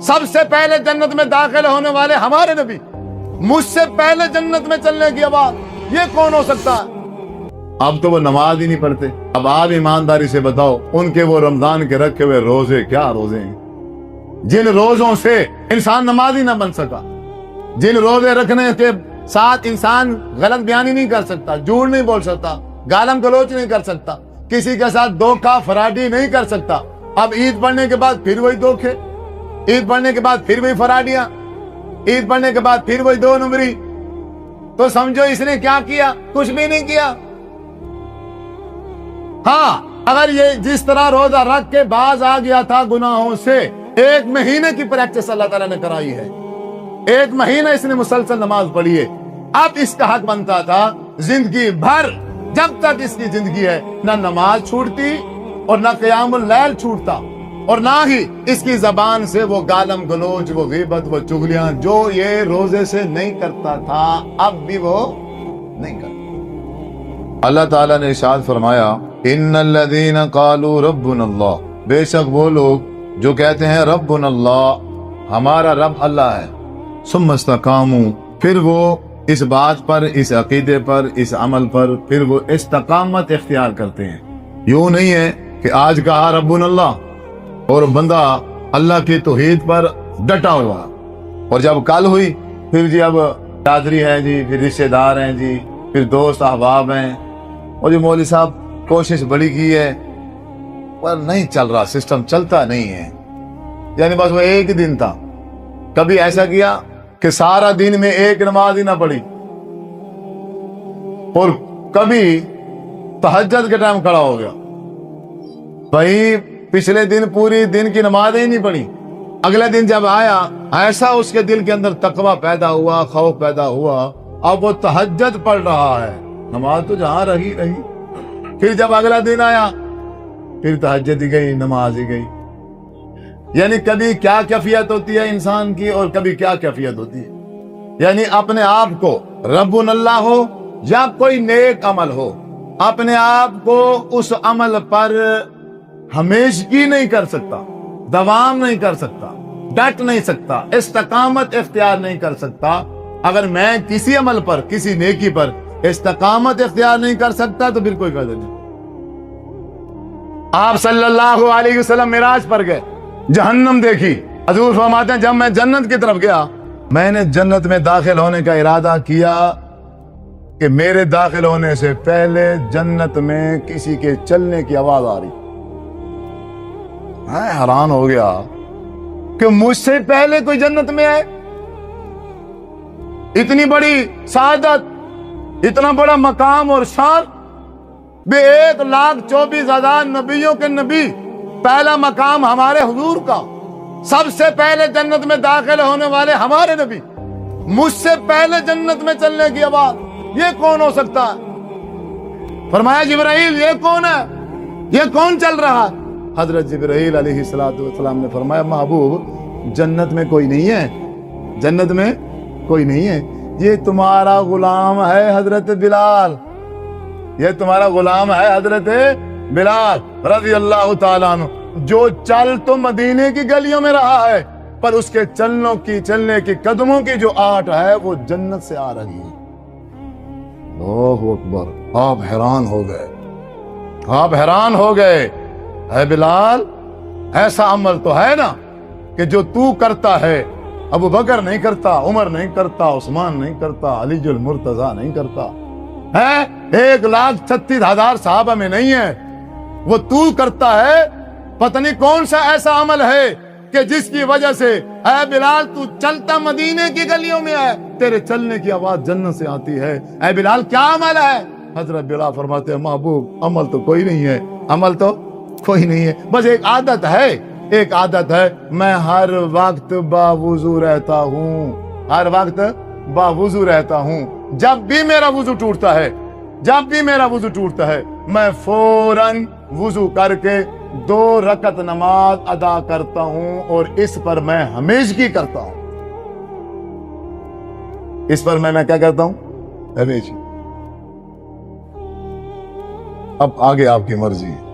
سب سے پہلے جنت میں داخل ہونے والے ہمارے نبی، مجھ سے پہلے جنت میں چلنے کی آواز، یہ کون ہو سکتا ہے؟ اب تو وہ نماز ہی نہیں پڑھتے۔ اب آپ ایمانداری سے بتاؤ، ان کے وہ رمضان کے رکھے ہوئے روزے کیا روزے ہیں جن روزوں سے انسان نمازی نہ بن سکا، جن روزے رکھنے کے ساتھ انسان غلط بیانی نہیں کر سکتا، جھوٹ نہیں بول سکتا، گالم گلوچ نہیں کر سکتا، کسی کے ساتھ دھوکہ فراڈی نہیں کر سکتا۔ اب عید پڑھنے کے بعد پھر وہی دھوکے، عید پڑھنے کے بعد پھر وہی فراڈیاں، عید پڑھنے کے بعد پھر وہی دو نمبری، تو سمجھو اس نے کیا کیا؟ کچھ بھی نہیں کیا۔ ہاں، اگر یہ جس طرح روزہ رکھ کے باز آ گیا تھا گناہوں سے، 1 مہینے کی پریکٹس اللہ تعالیٰ نے کرائی ہے، 1 مہینہ اس نے مسلسل نماز پڑھی ہے، اب اس کا حق بنتا تھا زندگی بھر، جب تک اس کی زندگی ہے، نہ نماز چھوٹتی اور نہ قیام اللیل چھوٹتا، اور نہ ہی اس کی زبان سے وہ گالم گلوچ، وہ غیبت، وہ چغلیاں جو یہ روزے سے نہیں کرتا تھا، اب بھی وہ نہیں کرتا۔ اللہ تعالیٰ نے ارشاد فرمایا، ان الذین قالوا ربنا اللہ، بے شک وہ لوگ جو کہتے ہیں ربنا اللہ، ہمارا رب اللہ ہے، ثم استقاموا، پھر وہ اس بات پر، اس عقیدے پر، اس عمل پر پھر وہ استقامت اختیار کرتے ہیں۔ یوں نہیں ہے کہ آج کہا ربنا اللہ اور بندہ اللہ کی توحید پر ڈٹا ہوا، اور جب کل ہوئی پھر جی اب برادری ہے جی، پھر رشتے دار ہیں جی، پھر دوست احباب ہیں، اور جو مولوی صاحب کوشش بڑی کی ہے پر نہیں چل رہا، سسٹم چلتا نہیں ہے، یعنی بس وہ ایک دن تھا، کبھی ایسا کیا کہ سارا دن میں ایک نماز ہی نہ پڑھی، اور کبھی تہجد کے ٹائم کھڑا ہو گیا، بھائی پچھلے دن پوری دن کی نماز ہی نہیں پڑھی، اگلے دن جب آیا ایسا اس کے دل کے اندر تقوی پیدا ہوا، خوف پیدا ہوا، اب وہ تہجد پڑھ رہا ہے، نماز تو جہاں رہی۔ پھر جب اگلا دن آیا پھر تہجد ہی گئی، نماز ہی گئی، یعنی کبھی کیا کیفیت ہوتی ہے انسان کی اور کبھی کیا کیفیت ہوتی ہے، یعنی اپنے آپ کو ربنا اللہ ہو یا کوئی نیک عمل ہو، اپنے آپ کو اس عمل پر ہمیشگی نہیں کر سکتا، دوام نہیں کر سکتا، ڈٹ نہیں سکتا، استقامت اختیار نہیں کر سکتا۔ اگر میں کسی عمل پر، کسی نیکی پر استقامت اختیار نہیں کر سکتا تو پھر کوئی قدر نہیں۔ آپ صلی اللہ علیہ وسلم معراج پر گئے، جہنم دیکھی، حضور فرماتے ہیں جب میں جنت کی طرف گیا، میں نے جنت میں داخل ہونے کا ارادہ کیا کہ میرے داخل ہونے سے پہلے جنت میں کسی کے چلنے کی آواز آ رہی۔ میں حیران ہو گیا کہ مجھ سے پہلے کوئی جنت میں آئے، اتنی بڑی سعادت، اتنا بڑا مقام اور شان، 1,24,000 نبیوں کے نبی، پہلا مقام ہمارے حضور کا، سب سے پہلے جنت میں داخل ہونے والے ہمارے نبی، مجھ سے پہلے جنت میں چلنے کی آواز، یہ کون ہو سکتا ہے؟ فرمایا جبرائیل یہ کون ہے، یہ کون چل رہا ہے؟ حضرت جبرائیل علیہ السلام نے فرمایا محبوب جنت میں کوئی نہیں ہے، جنت میں کوئی نہیں ہے، یہ تمہارا غلام ہے حضرت بلال، یہ تمہارا غلام ہے حضرت بلال رضی اللہ تعالیٰ عنہ، جو چل تو مدینے کی گلیوں میں رہا ہے پر اس کے چلنے کی قدموں کی جو آٹ ہے وہ جنت سے آ رہی ہے۔ اللہ اکبر، آپ حیران ہو گئے، آپ حیران ہو گئے، اے بلال ایسا عمل تو ہے نا کہ جو تو کرتا ہے ابو بکر نہیں کرتا، عمر نہیں کرتا، عثمان نہیں کرتا، علی المرتضیٰ نہیں کرتا ہے، 1,36,000 صحابہ میں نہیں ہے، وہ تو کرتا ہے۔ پتہ نہیں کون سا ایسا عمل ہے کہ جس کی وجہ سے اے بلال تو چلتا مدینے کی گلیوں میں ہے، تیرے چلنے کی آواز جنت سے آتی ہے، اے بلال کیا عمل ہے؟ حضرت بلال فرماتے ہیں محبوب عمل تو کوئی نہیں ہے، عمل تو کوئی نہیں ہے، بس ایک عادت ہے، ایک عادت ہے، میں ہر وقت باوضو رہتا ہوں، ہر وقت باوضو رہتا ہوں، جب بھی میرا وضو ٹوٹتا ہے، جب بھی میرا وضو ٹوٹتا ہے میں فوراً وضو کر کے 2 رکعت نماز ادا کرتا ہوں، اور اس پر میں ہمیشگی کرتا ہوں، اس پر میں کیا کرتا ہوں؟ ہمیشگی۔ اب آگے آپ کی مرضی ہے۔